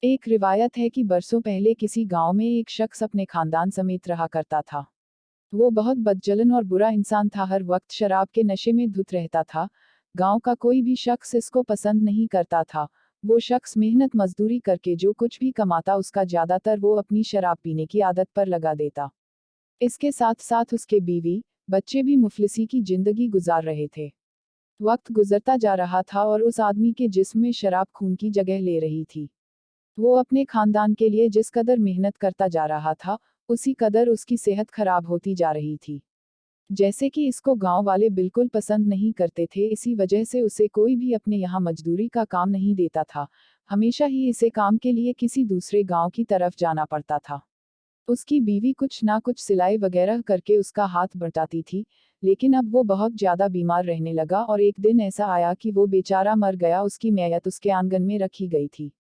एक रिवायत है कि बरसों पहले किसी गांव में एक शख्स अपने खानदान समेत रहा करता था। वो बहुत बदजलन और बुरा इंसान था, हर वक्त शराब के नशे में धुत रहता था। गांव का कोई भी शख्स इसको पसंद नहीं करता था। वो शख्स मेहनत मजदूरी करके जो कुछ भी कमाता उसका ज्यादातर वो अपनी शराब पीने की आदत पर लगा देता। इसके साथ साथ उसके बीवी बच्चे भी मुफलिसी की जिंदगी गुजार रहे थे। वक्त गुजरता जा रहा था और उस आदमी के जिस्म में शराब खून की जगह ले रही थी। वो अपने खानदान के लिए जिस कदर मेहनत करता जा रहा था, उसी कदर उसकी सेहत खराब होती जा रही थी। जैसे कि इसको गांव वाले बिल्कुल पसंद नहीं करते थे, इसी वजह से उसे कोई भी अपने यहाँ मजदूरी का काम नहीं देता था। हमेशा ही इसे काम के लिए किसी दूसरे गांव की तरफ जाना पड़ता था। उसकी बीवी कुछ ना कुछ सिलाई वगैरह करके उसका हाथ बटाती थी, लेकिन अब वो बहुत ज्यादा बीमार रहने लगा और एक दिन ऐसा आया कि वो बेचारा मर गया। उसकी मैयत उसके आंगन में रखी गई थी।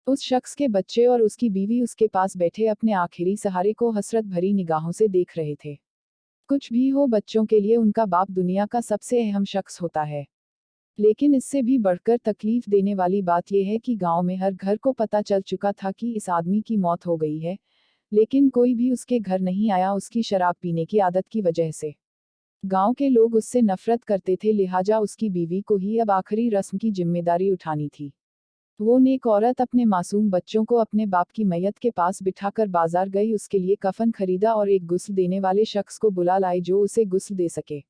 उस शख्स के बच्चे और उसकी बीवी उसके पास बैठे अपने आखिरी सहारे को हसरत भरी निगाहों से देख रहे थे। कुछ भी हो, बच्चों के लिए उनका बाप दुनिया का सबसे अहम शख्स होता है। लेकिन इससे भी बढ़कर तकलीफ देने वाली बात यह है कि गांव में हर घर को पता चल चुका था कि इस आदमी की मौत हो गई है, लेकिन कोई भी उसके घर नहीं आया उसकी शराब पीने की आदत की वजह से। गांव के लोग उससे नफरत करते थे, लिहाजा उसकी बीवी को ही अब आखिरी रस्म की जिम्मेदारी उठानी थी। वो नेक औरत अपने मासूम बच्चों को अपने बाप की मैयत के पास बिठाकर बाजार गई, उसके लिए कफन खरीदा और एक गुस्ल देने वाले शख्स को बुला लाई जो उसे गुस्ल दे सके।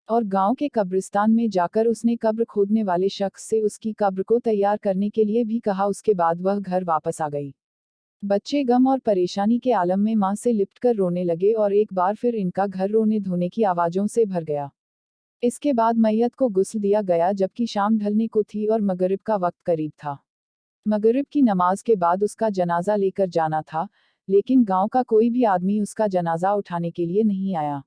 और गांव के कब्रिस्तान में जाकर उसने कब्र खोदने वाले शख्स से उसकी कब्र को तैयार करने के लिए भी कहा। उसके बाद वह घर वापस आ गई। बच्चे गम और परेशानी के आलम में मां से लिपटकर रोने लगे और एक बार फिर इनका घर रोने धोने की आवाजों से भर गया। इसके बाद मैयत को गुस्ल दिया गया, जबकि शाम ढलने को थी और मगरिब का वक्त करीब था। मगरिब की नमाज के बाद उसका जनाजा लेकर जाना था, लेकिन गांव का कोई भी आदमी उसका जनाजा उठाने के लिए नहीं आया।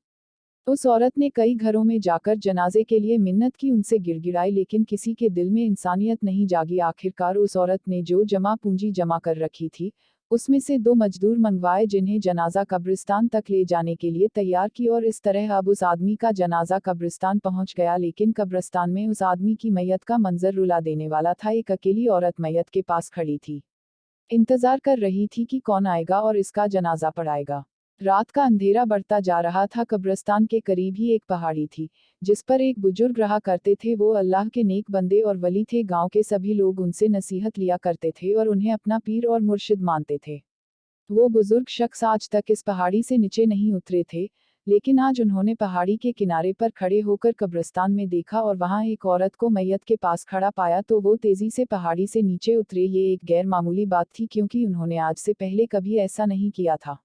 उस औरत ने कई घरों में जाकर जनाजे के लिए मिन्नत की, उनसे गिड़गिड़ाई, लेकिन किसी के दिल में इंसानियत नहीं जागी। आखिरकार उस औरत ने जो जमा पूंजी जमा कर रखी थी, उसमें से 2 मजदूर मंगवाए जिन्हें जनाजा कब्रिस्तान तक ले जाने के लिए तैयार की, और इस तरह अब उस आदमी का जनाजा कब्रिस्तान पहुंच गया। लेकिन कब्रिस्तान में उस आदमी की मैयत का मंजर रुला देने वाला था। एक अकेली औरत मैयत के पास खड़ी थी, इंतजार कर रही थी कि कौन आएगा और इसका जनाजा पढ़ाएगा। रात का अंधेरा बढ़ता जा रहा था। कब्रिस्तान के करीब ही एक पहाड़ी थी, जिस पर एक बुजुर्ग रहा करते थे। वो अल्लाह के नेक बंदे और वली थे। गांव के सभी लोग उनसे नसीहत लिया करते थे और उन्हें अपना पीर और मुर्शिद मानते थे। वो बुजुर्ग शख्स आज तक इस पहाड़ी से नीचे नहीं उतरे थे, लेकिन आज उन्होंने पहाड़ी के किनारे पर खड़े होकर कब्रिस्तान में देखा और वहां एक औरत को मैयत के पास खड़ा पाया, तो वो तेजी से पहाड़ी से नीचे उतरे। ये एक गैर मामूली बात थी, क्योंकि उन्होंने आज से पहले कभी ऐसा नहीं किया था।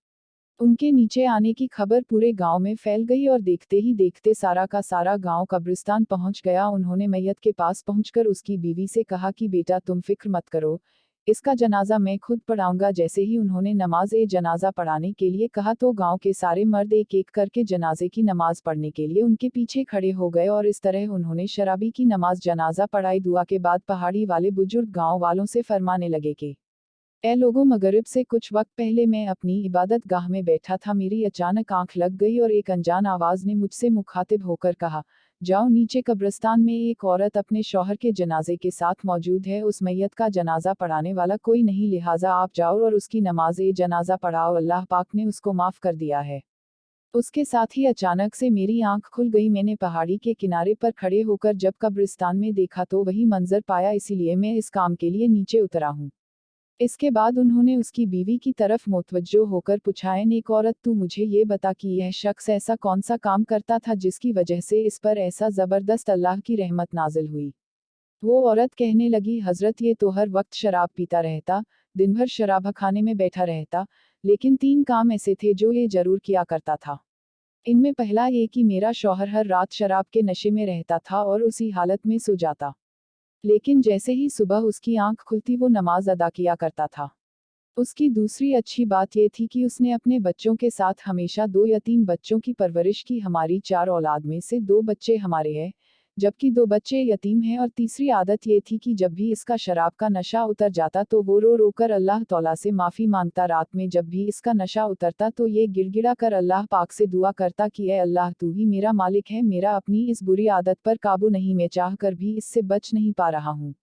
उनके नीचे आने की खबर पूरे गांव में फैल गई और देखते ही देखते सारा का सारा गांव कब्रिस्तान पहुंच गया। उन्होंने मैयत के पास पहुंचकर उसकी बीवी से कहा कि बेटा, तुम फिक्र मत करो, इसका जनाजा मैं खुद पढ़ाऊंगा। जैसे ही उन्होंने नमाज ए जनाजा पढ़ाने के लिए कहा, तो गांव के सारे मर्द एक एक करके जनाजे की नमाज पढ़ने के लिए उनके पीछे खड़े हो गए और इस तरह उन्होंने शराबी की नमाज जनाजा पढ़ाई। दुआ के बाद पहाड़ी वाले बुजुर्ग गांव वालों से फरमाने लगे कि ए लोगों, मगरिब से कुछ वक्त पहले मैं अपनी इबादत गाह में बैठा था, मेरी अचानक आंख लग गई और एक अनजान आवाज ने मुझसे मुखातिब होकर कहा, जाओ नीचे कब्रिस्तान में एक औरत अपने शौहर के जनाजे के साथ मौजूद है, उस मैयत का जनाजा पढ़ाने वाला कोई नहीं, लिहाजा आप जाओ और उसकी नमाज ए जनाजा पढ़ाओ, अल्लाह पाक ने उसको माफ कर दिया है। उसके साथ ही अचानक से मेरी आंख खुल गई। मैंने पहाड़ी के किनारे पर खड़े होकर जब कब्रिस्तान में देखा तो वही मंजर पाया, इसीलिए मैं इस काम के लिए नीचे उतरा हूँ। इसके बाद उन्होंने उसकी बीवी की तरफ मुतवज्जो होकर पूछा, नेक औरत, तू मुझे ये बता कि यह शख्स ऐसा कौन सा काम करता था जिसकी वजह से इस पर ऐसा जबरदस्त अल्लाह की रहमत नाजिल हुई। वो औरत कहने लगी, हजरत, ये तो हर वक्त शराब पीता रहता, दिन भर शराब खाने में बैठा रहता, लेकिन 3 काम ऐसे थे जो ये जरूर किया करता था। इनमें पहला ये कि मेरा शौहर हर रात शराब के नशे में रहता था और उसी हालत में सो जाता, लेकिन जैसे ही सुबह उसकी आंख खुलती वो नमाज अदा किया करता था। उसकी दूसरी अच्छी बात यह थी कि उसने अपने बच्चों के साथ हमेशा 2 या 3 बच्चों की परवरिश की। हमारी 4 औलाद में से 2 बच्चे हमारे हैं, जबकि 2 बच्चे यतीम हैं। और तीसरी आदत ये थी कि जब भी इसका शराब का नशा उतर जाता तो वो रो रो कर अल्लाह तौला से माफ़ी मांगता। रात में जब भी इसका नशा उतरता तो ये गिड़गिड़ा कर अल्लाह पाक से दुआ करता कि ए अल्लाह, तू ही मेरा मालिक है, मेरा अपनी इस बुरी आदत पर काबू नहीं, मैं चाह कर भी इससे बच नहीं पा रहा हूँ।